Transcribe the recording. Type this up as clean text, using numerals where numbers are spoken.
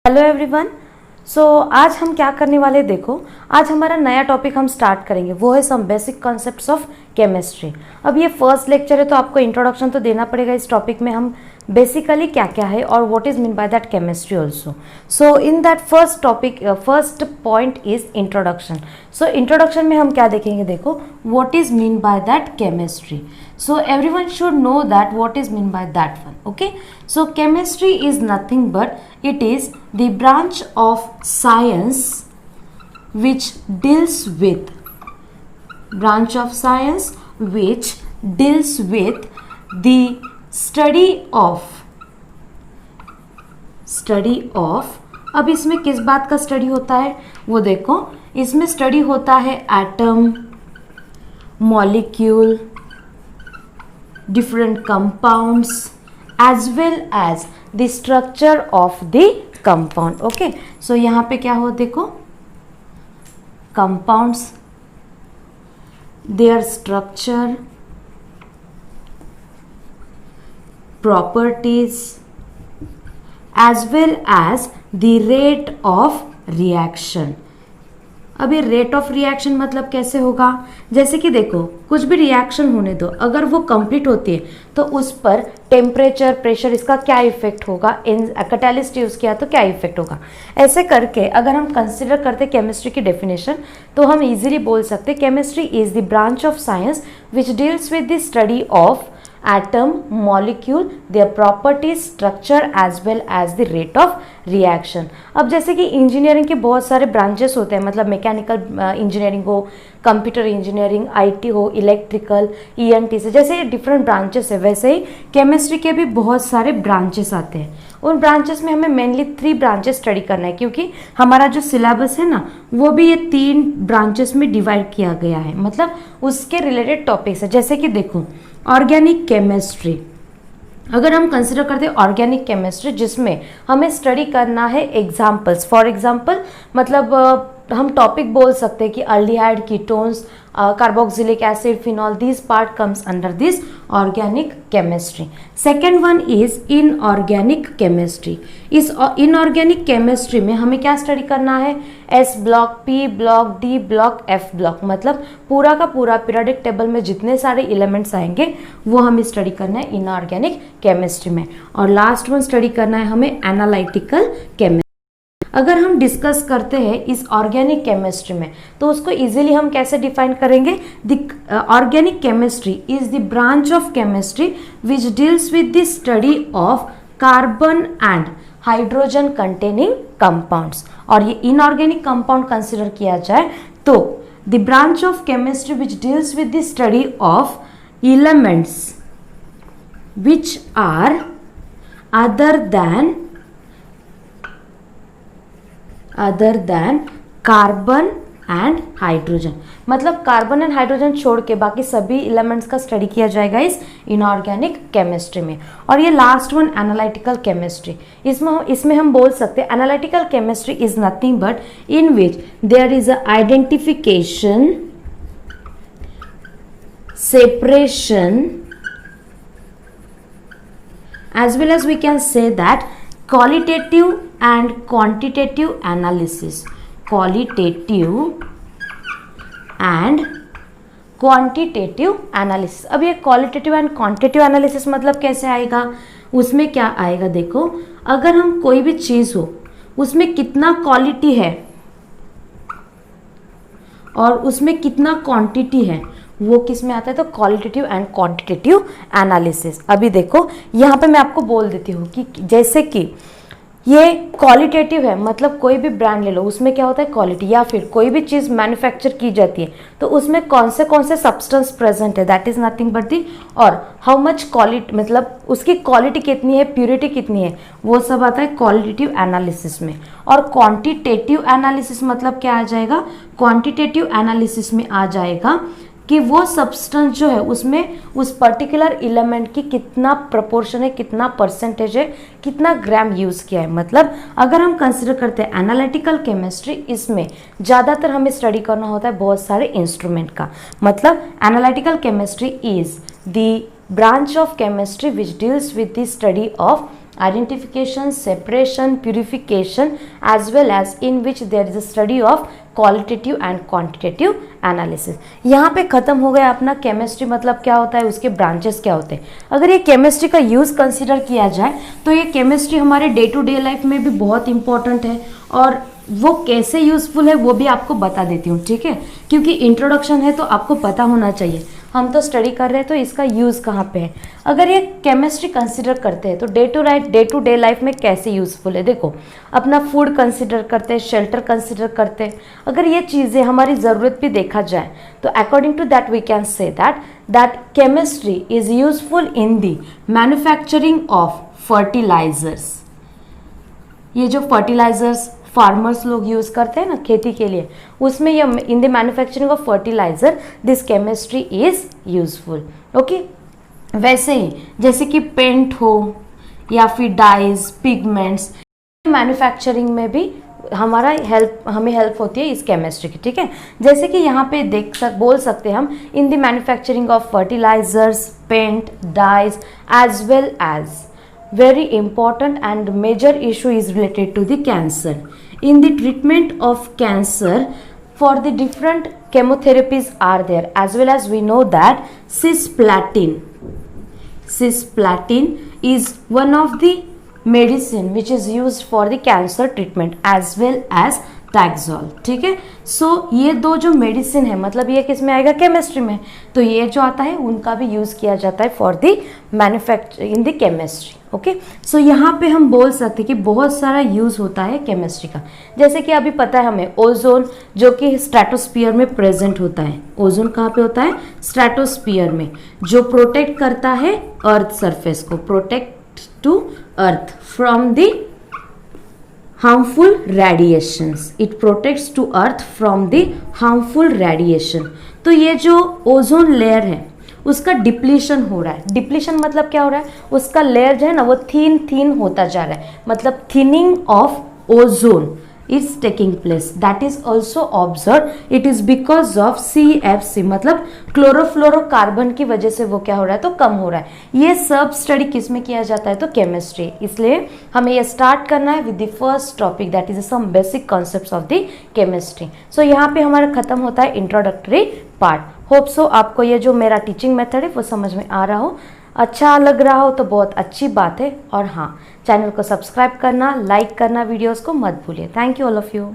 Hello everyone. आज हम क्या करने वाले देखो, आज हमारा नया टॉपिक हम स्टार्ट करेंगे, वो है some basic concepts of chemistry. अब ये फर्स्ट लेक्चर है तो आपको इंट्रोडक्शन तो देना पड़ेगा इस टॉपिक में, हम बेसिकली क्या क्या है और what is mean by that chemistry also. So in that first topic first point is introduction. So introduction में हम क्या देखेंगे, देखो what is mean by that chemistry. So everyone should know that what is mean by that one. Okay, so chemistry is nothing but it is the branch of science which deals with the study of अब इसमें किस बात का study होता है वो देखो, इसमें स्टडी होता है atom, molecule, different compounds as well as the structure of the compound. Okay, so यहाँ पे क्या हो देखो, compounds, their structure, properties as well as the rate of reaction. अब ये रेट ऑफ रिएक्शन मतलब कैसे होगा, जैसे कि देखो कुछ भी रिएक्शन होने दो, अगर वो कंप्लीट होती है तो उस पर टेम्परेचर, प्रेशर, इसका क्या इफेक्ट होगा, इन कैटालिस्ट यूज़ किया तो क्या इफेक्ट होगा। ऐसे करके अगर हम कंसिडर करते केमिस्ट्री की डेफिनेशन तो हम इजीली बोल सकते chemistry is the branch of science which deals with the study of atom, molecule, their properties, structure as well as the rate of reaction. अब जैसे कि इंजीनियरिंग के बहुत सारे ब्रांचेस होते हैं, मतलब मैकेनिकल इंजीनियरिंग हो, कंप्यूटर इंजीनियरिंग, आईटी हो, इलेक्ट्रिकल, ईएनटी से, जैसे डिफरेंट ब्रांचेस है, वैसे ही केमिस्ट्री के भी बहुत सारे ब्रांचेस आते हैं। उन ब्रांचेस में हमें मेनली 3 ब्रांचेस स्टडी करना है, क्योंकि हमारा जो सिलेबस है ना वो भी ये 3 ब्रांचेस में डिवाइड किया गया है, मतलब उसके रिलेटेड टॉपिक्स है। जैसे कि देखो ऑर्गेनिक केमिस्ट्री, अगर हम कंसिडर करते हैं ऑर्गेनिक केमिस्ट्री जिसमें हमें स्टडी करना है एग्जाम्पल्स, फॉर एग्जाम्पल मतलब हम टॉपिक बोल सकते हैं कि aldehyde, ketones, carboxylic acid, phenol, this part comes under this organic chemistry. Second one is inorganic chemistry. इस इनऑर्गेनिक केमिस्ट्री में हमें क्या स्टडी करना है, S block, P block, D block, F block, मतलब पूरा का पूरा पीरियोडिक टेबल में जितने सारे एलिमेंट्स आएंगे वो हमें स्टडी करना है इनऑर्गेनिक केमिस्ट्री में। और लास्ट वन स्टडी करना है हमें एनालिटिकल केमिस्ट्री। अगर हम डिस्कस करते हैं इस ऑर्गेनिक केमिस्ट्री में तो उसको इजीली हम कैसे डिफाइन करेंगे, the organic chemistry is the branch of chemistry which deals with the study of carbon and hydrogen containing compounds. और ये इनऑर्गेनिक कंपाउंड कंसिडर किया जाए तो the branch of chemistry which deals with the study of elements which are other than carbon and hydrogen, मतलब carbon and hydrogen छोड़ के बाकी सभी एलिमेंट्स का स्टडी किया जाएगा इस इनऑर्गेनिक केमिस्ट्री में। और ये लास्ट वन एनालिटिकल केमिस्ट्री, इसमें हम बोल सकते हैं analytical chemistry is nothing but in which there is a identification, separation as well as we can say that qualitative and quantitative analysis, qualitative and quantitative analysis। अब ये qualitative and quantitative analysis मतलब कैसे आएगा, उसमें क्या आएगा देखो, अगर हम कोई भी चीज़ हो उसमें कितना क्वालिटी है और उसमें कितना क्वांटिटी है वो किस में आता है, तो क्वालिटेटिव एंड क्वांटिटेटिव एनालिसिस। अभी देखो यहाँ पे मैं आपको बोल देती हूँ कि जैसे कि ये क्वालिटेटिव है, मतलब कोई भी ब्रांड ले लो उसमें क्या होता है क्वालिटी, या फिर कोई भी चीज़ मैन्युफैक्चर की जाती है तो उसमें कौन से सब्सटेंस प्रेजेंट है, that is nothing but the, और हाउ मच क्वालिटी, मतलब उसकी क्वालिटी कितनी है, प्योरिटी कितनी है, वो सब आता है क्वालिटेटिव एनालिसिस में। और क्वांटिटेटिव एनालिसिस मतलब क्या आ जाएगा, क्वांटिटेटिव एनालिसिस में आ जाएगा कि वो सब्सटेंस जो है उसमें उस पर्टिकुलर एलिमेंट की कितना प्रपोर्शन है, कितना परसेंटेज है, कितना ग्राम यूज़ किया है। मतलब अगर हम कंसिडर करते हैं एनालिटिकल केमिस्ट्री, इसमें ज़्यादातर हमें स्टडी करना होता है बहुत सारे इंस्ट्रूमेंट का। मतलब analytical chemistry is the branch of chemistry which deals with the study of identification, separation, purification, as well as in which there is a study of qualitative and quantitative analysis। यहाँ पे खत्म हो गया अपना chemistry मतलब क्या होता है, उसके ब्रांचेस क्या होते हैं। अगर ये केमिस्ट्री का यूज़ कंसिडर किया जाए तो ये केमिस्ट्री हमारे डे टू डे लाइफ में भी बहुत इंपॉर्टेंट है, और वो कैसे यूज़फुल है वो भी आपको बता देती हूँ, ठीक है, क्योंकि इंट्रोडक्शन है तो आपको पता होना चाहिए। हम तो स्टडी कर रहे हैं तो इसका यूज़ कहाँ पे है। अगर ये केमिस्ट्री कंसिडर करते हैं तो डे टू डे लाइफ में कैसे यूज़फुल है। देखो, अपना फूड कंसिडर करते हैं, शेल्टर कंसिडर करते हैं। अगर ये चीज़ें हमारी ज़रूरत भी देखा जाए तो according to that we can say that chemistry is useful in the manufacturing of fertilisers. ये जो फर्टिलाइजर्स फार्मर्स लोग यूज़ करते हैं ना खेती के लिए, उसमें ये in the manufacturing of fertiliser this chemistry is useful. Okay, वैसे ही जैसे कि पेंट हो या फिर डाइज, पिगमेंट्स, मैन्युफैक्चरिंग में भी हमें हेल्प होती है इस केमिस्ट्री की, ठीक है। जैसे कि यहाँ पे बोल सकते हैं हम in the manufacturing of fertilisers, paint, dyes, as well as very important and major issue is related to the cancer. In the treatment of cancer, for the different chemotherapies are there, as well as we know that cisplatin is one of the medicine which is used for the cancer treatment as well as taxol, ठीक है। सो ये दो जो medicine है, मतलब ये किस में आएगा, केमिस्ट्री में, तो ये जो आता है उनका भी यूज़ किया जाता है for the manufacture in the chemistry. Okay, so यहाँ पे हम बोल सकते हैं कि बहुत सारा यूज़ होता है केमिस्ट्री का। जैसे कि अभी पता है हमें ओजोन जो कि स्ट्रेटोस्फीयर में प्रेजेंट होता है। ओजोन कहाँ पे होता है, स्ट्रेटोस्फीयर में, जो प्रोटेक्ट करता है अर्थ सरफेस को, protect to earth from the harmful radiations, it protects to earth from the harmful radiation। तो ये जो ओजोन लेयर है उसका डिप्लीशन हो रहा है। डिप्लीशन मतलब क्या हो रहा है, उसका लेयर जो है ना वो थीन होता जा रहा है, मतलब thinning of ozone is taking place, that is also observed, it is because of CFC, मतलब क्लोरोफ्लोरोकार्बन की वजह से वो क्या हो रहा है, तो कम हो रहा है। ये सब स्टडी किस में किया जाता है, तो केमिस्ट्री। इसलिए हमें ये स्टार्ट करना है with the first topic, that is some basic concepts of the chemistry. So यहाँ पे हमारा खत्म होता है इंट्रोडक्टरी पार्ट। होप सो आपको ये जो मेरा टीचिंग मेथड है वो समझ में आ रहा हो, अच्छा लग रहा हो तो बहुत अच्छी बात है। और हाँ, चैनल को सब्सक्राइब करना, लाइक करना, वीडियोस को मत भूलिए। Thank you all of you.